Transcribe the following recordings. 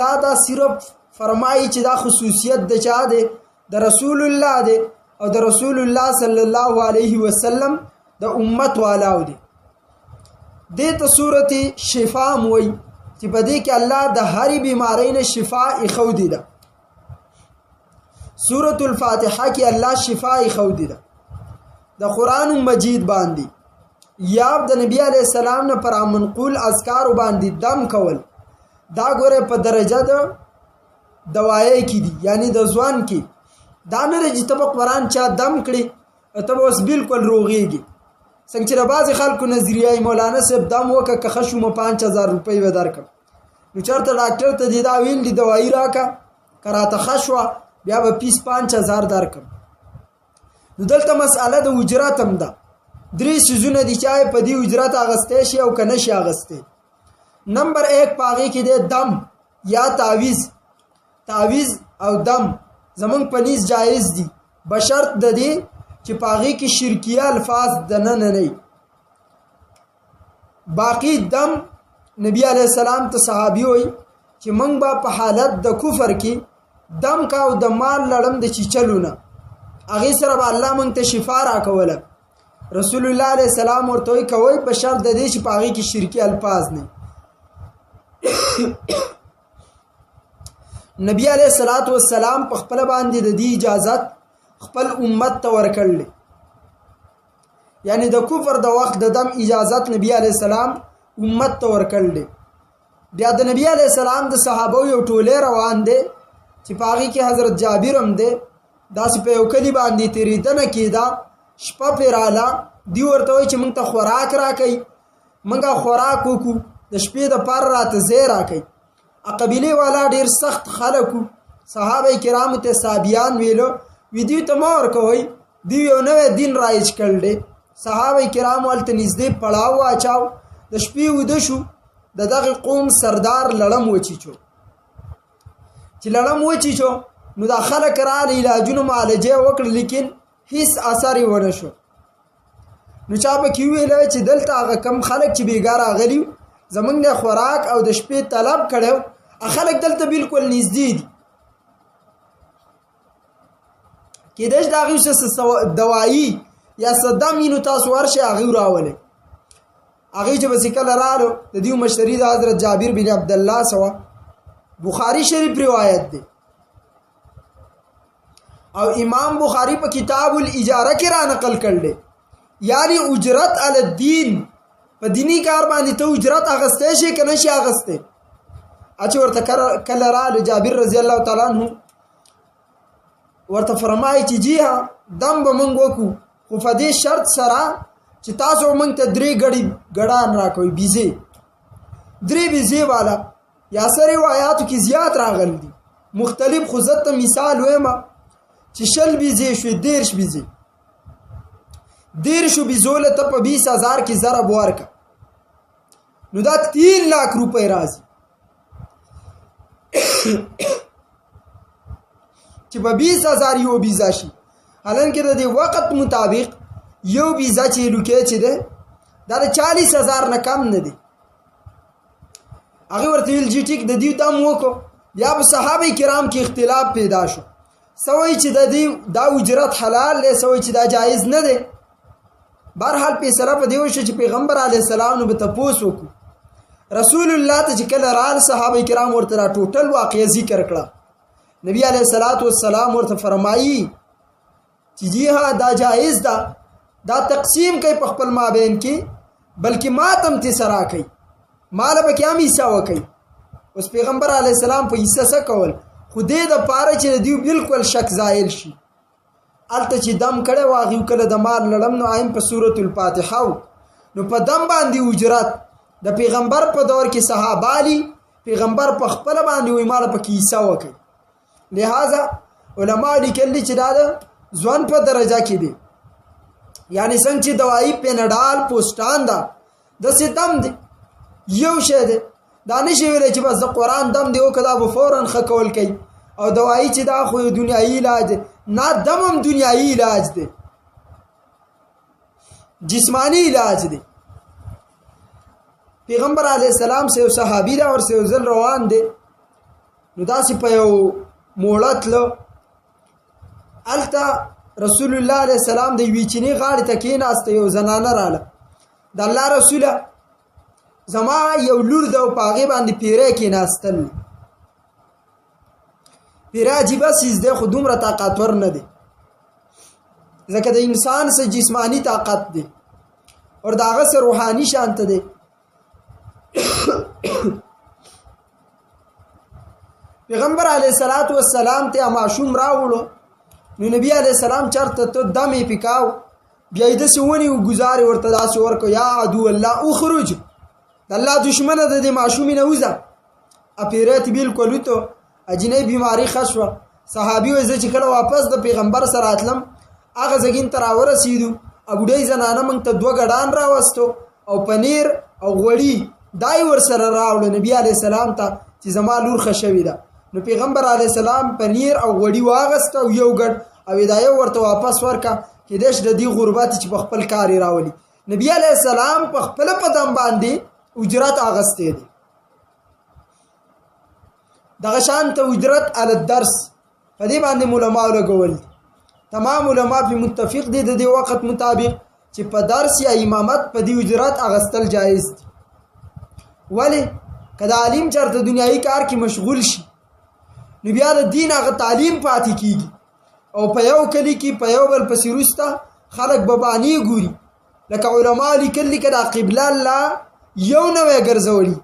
دا صرف فرمایي چې دا خصوصیت د چا دی د رسول الله دی او د رسول الله صلی الله علیه وسلم د امت والاو دی. دې ته سورته شفا موي چې په دې کې الله د هر بیماری نه شفا اخودي ده. سورة الفاتحه کې الله شفا اخودي ده. د قران مجید باندې یا د نبی علی السلام نه پر منقول اذکار باندې دم کول دا ګوره په درجه د دوایي کې دي، یعنی د ځوان کې دا نه چې ته په قران چا دم کړي ته اوس بالکل روغيږي. څنګه چې بعض خلکو نظریه مولانا صاحب دم وکړه که خشوم 5000 روپۍ و درکم، نو چرته ډاکټر ته دی دا ویل دی دوايي راکا کراته خشوا بیا به 5000 درکم. نو دلته مسأله د اجرت هم ده. درې سيزونه دي چې په دې اجرت اغسته شي او کنه شي اغسته. نمبر 1 پاغي کې د دم یا تعویز او دم زمون پنيز جایز دي بشرط د دې چې پاغي کې شرکیه الفاظ د نه. باقی دم نبی علیہ السلام ته صحابي وي چې موږ به په حالت د کفر کې دم کا او د مال لړم د چلونه اغه سره به الله موږ ته شفا را کوله. رسول الله علیه السلام ورته کوي په شرط د دې چې پاغي کې شرکی الفاظ نه. نبی علیہ الصلوۃ والسلام په خپل باندې د دې اجازت خپل امت ته ورکړل، یعنی د کفر د وخت د دم اجازت نبی علیہ السلام امت ته ورکړل. بیا د نبی علیہ السلام د صحابه یو ټوله روان دي چې پاغي کې حضرت جابر هم دي داسې په یو کلی باندې تیریدنه کیدا شپه پیراله دی ورته چې موږ ته خوراک راکې، موږ خوراک وکړو د شپې د پر راته زی راکې. قبیله والا ډیر سخت خلکو صحابه کرام ته صابیان ویلو ویدیو ته مور کوي دی یو نوې دین رایج کړل. صحابه کرام ولته نږدې پړاو اچاو د شپې ود شو دغه قوم سردار لړم وچیچو چې لړم وچیچو نو د خلک را علاجونو معالجه وکړ لیکن هیڅ اثر ونه شو. نو چا به کی ویل چې دلته هغه کم خلک چې بیګار غلیو زمونږ د خوراک او د شپې طلب کړو خلک دلته بالکل نږدې دي کېدش دا غوښه دوايي یا صدامینو تاسو ورشه هغه راولې هغه چې وسیکل رالو د دې مشتری د حضرت جابر بن عبد الله سوا بخاری شریف روایت دی او امام بخاری په کتاب الاجاره کې را نقل کړل، یعنی اجرت علی الدین په دینی کار باندې ته اجرت اغسته شي کنه شي اغسته. اچ ورته کله را جابر رضی الله تعالی عنہ ورته فرمایي چې جی ها دم به مونږ وکړو خو په دې شرط سره چې تاسو مونږ ته درې غړان راکوي بيزي درې بيزي والا یا سره روایتو کې زیات راغلي دي مختلف خو زت مثال وایم چې شل بيزي شو دیرش بيزي دیرشو بيزوله ته په 20000 کې ضرب ورکا نو دا 3 लाख روپے راځي چې په 20000 یو بيزا شي. حالانکه د دې وخت مطابق یو بيزا چې لوکې چې ده دا 40000 نه کم نه دي. هغه ورته ویل جی ټیک د دې دم وکړو. یا په صحابه کرام کې اختلاف پیدا شو، سوي چې د دې دا اجرت حلال له سوي چې دا جایز نه ده. بهرحال په سره په دیو شو چې پیغمبر علی السلام نو به تاسو کو رسول الله ته چې کله رال صحابه کرام ورته ټوټل واقعي ذکر کړه. نبی علیہ الصلوۃ والسلام ورته فرمایي چې جی ها دا جایز ده، دا تقسیم کوي په خپل مابین کې بلکې ماتم ته سره کوي مال به کیامي حصہ وکي. اوس پیغمبر علی السلام په حصہ سکول خو دې د پاره چې دیو بالکل شک زائل شي الته چې دم کړه واغیو کله د مال لړم نو ایم په سورۃ الفاتحه نو په دم باندې اجرت د پیغمبر په دور کې صحابه علی پیغمبر په خپل باندې وی مال په کیسه وکي. لہذا علما لیکلي چې دا ځوان په درجه کې دي، یعنی څنګه چې دوايي پینډال پوسټان دا د سیدم دي یو شه دي دا نشي ویل چې بس د قران دم دی او کدا به فورا خکول کوي او دوايي چې دا خو دنیایي علاج نه دمم دنیایي علاج دی جسمانی علاج دی. پیغمبر علیہ السلام سے صحابی دا اور سے ذل روان دے نو داسې په یو موړه تلو. هلته رسول الله علیه السلام د یوې چینې غاړې ته کېناسته. یو زنانه راله، د الله رسوله زما یو لور ده او په هغې باندې پیری کېناستل. پیری عجیبه څیز دی خو دومره طاقتور نه دی، ځکه د انسان سره جسمانی طاقت دی او د هغه سره روحاني شانته دی. پیغمبر علیه السلام ته ماشوم راوړو، نو نبی علیه السلام چرته ته دمې پکاو، بیا یې داسې ونیو ګزارې ورته داسې ورکړو، یا عدو الله اخرج، د الله دشمنه د دې ماشومې نه وځه. پیری ته بلکل وتو، اجنې بیماری ښه شوه. صحابي وایي زه چې کله واپس د پیغمبر سره راتلم هغه ځګین ته راورسېدو، بوډۍ زنانه موږ ته 2 ګډان راوستو او پنیر او غوړي دا یې ورسره راوړو نبي علیه السلام ته چې زما لور ښه شوې ده. نو پیغمبر علیه السلام پنیر او غوړي واغسته او یو ګډ او دا یو ورته واپس ورکه، کېدای شي د دې غربت چې په خپل کار یې راولي. نبي علیه السلام په خپله په دم باندې اجرت اغستی دی. دغه شانته اجرت علی الدرس په دې باندې علماء لګول دي. تمام علما په متفق دي د دې وخت مطابق چې په درس یا امامت په دې اجرت اغستل جایز دي. ولی کله عالم چرته دنیایي کار کې مشغول شي نو بیا د دین هغه تعلیم پاتې کیږي او په یو کلی کې په یو بل پسې وروسته خلک به بانی ګوري. لکه علما لیکلي که دا قبله الله یو نوی ګرځولي.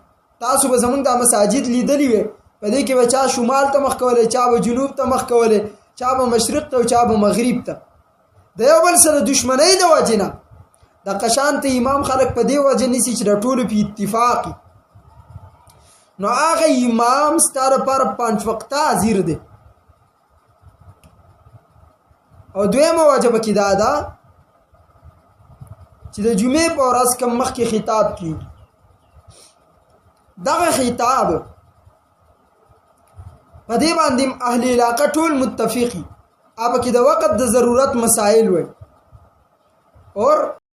تاسو به زمونږ دا مساجد لیدلی وي، په دې کې به چا شمال ته مخ کولی، چا به جنوب ته مخ کولی، چا به مشرق ته او چا به مغرب ته. د یو بل سره دشمنۍ د وجې نه د قشانته امام خلک په دې وجه نیسي چې د ټولو په اتفاقي، نو هغه امام ستا لپاره 5 وخته حاضر دی. او دویمه وجه پکې دا ده چې د جمعې په ورځ کوم مخکې خطاب کیږي، دغه خطاب په دې باندې اهل علاقه ټول متفقي، اب کې د وخت د ضرورت مسائل وي اور